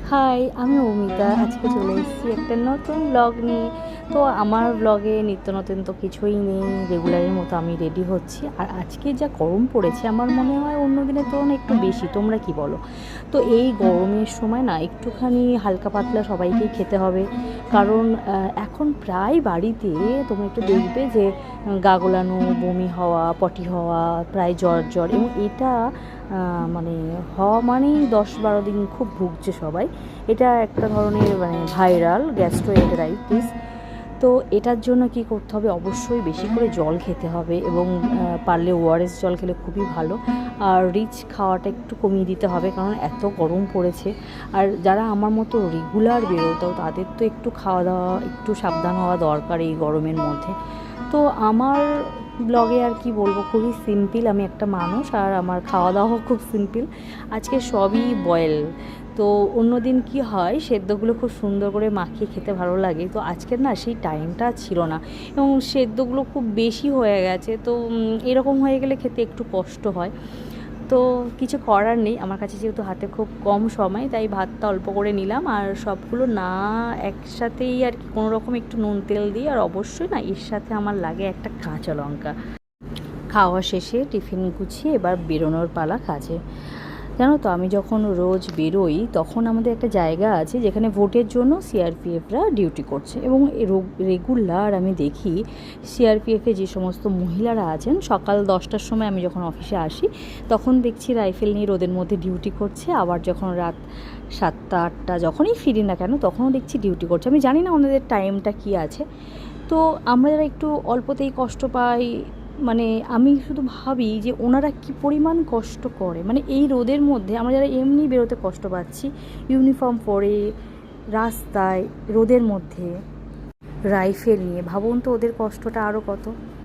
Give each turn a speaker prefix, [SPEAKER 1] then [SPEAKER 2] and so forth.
[SPEAKER 1] High, আমি অমিতা। আজকে চলে এসেছি একটা নতুন ব্লগ নিয়ে। তো আমার ব্লগে নিত্য নতুন তো কিছুই নেই, রেগুলারের মতো আমি রেডি হচ্ছি। আর আজকে যা গরম পড়েছে আমার মনে হয় অন্য দিনের তুলনায় একটু বেশি, তোমরা কি বলো? তো এই গরমের সময় না একটুখানি হালকা পাতলা সবাইকেই খেতে হবে। কারণ এখন প্রায় বাড়িতে তোমরা একটু দেখবে যে গা গোলানো, বমি হওয়া, পটি হওয়া, প্রায় জ্বর জ্বর, এবং এটা মানে হওয়া মানেই 10-12 দিন খুব ভুগছে সবাই। এটা একটা ধরনের মানে ভাইরাল গ্যাস্ট্রোএন্টেরাইটিস। তো এটার জন্য কি করতে হবে, অবশ্যই বেশি করে জল খেতে হবে, এবং পারলে ওআরএস জল খেলে খুবই ভালো। আর রিচ খাওয়াটা একটু কমিয়ে দিতে হবে, কারণ এত গরম পড়েছে। আর যারা আমার মতো রেগুলার বেরোতো তাদের তো একটু খাওয়া দাওয়া একটু সাবধান হওয়া দরকার এই গরমের মধ্যে। তো আমার ব্লগে আর কি বলবো, খুবই সিম্পল, আমি একটা মানুষ আর আমার খাওয়া দাওয়াও খুব সিম্পল। আজকে সবই বয়েল। তো অন্য দিন কী হয়, সেদ্ধগুলো খুব সুন্দর করে মাখিয়ে খেতে ভালো লাগে, তো আজকের না সেই টাইমটা ছিল না, এবং সেদ্ধগুলো খুব বেশি হয়ে গেছে। তো এরকম হয়ে গেলে খেতে একটু কষ্ট হয়। তো কিছু করার নেই, আমার কাছে যেহেতু হাতে খুব কম সময়, তাই ভাতটা অল্প করে নিলাম, আর সবগুলো না একসাথেই আর কি কোনো রকম একটু নুন তেল দিয়ে, আর অবশ্যই না এর সাথে আমার লাগে একটা কাঁচা লঙ্কা। খাওয়া শেষে টিফিন গুছিয়ে এবার বেরোনোর পালা কাজে। জানো তো, আমি যখন রোজ বেরোই তখন আমাদের একটা জায়গা আছে যেখানে ভোটের জন্য সিআরপিএফরা ডিউটি করছে, এবং রেগুলার আমি দেখি সিআরপিএফে যে সমস্ত মহিলারা আছেন, সকাল 10টার সময় আমি যখন অফিসে আসি তখন দেখছি রাইফেল নিয়ে রোদের মধ্যে ডিউটি করছে, আবার যখন রাত 7টা-8টা যখনই ফিরি না কেন তখনও দেখছি ডিউটি করছে। আমি জানি না ওনাদের টাইমটা কী আছে। তো আমরা যারা একটু অল্পতেই কষ্ট পাই, মানে আমি শুধু ভাবি যে ওনারা কী পরিমাণ কষ্ট করে, মানে এই রোদের মধ্যে আমরা যারা এমনি বেরোতে কষ্ট পাচ্ছি, ইউনিফর্ম পরে রাস্তায় রোদের মধ্যে রাইফেল নিয়ে, ভাবুন তো ওদের কষ্টটা আরও কত।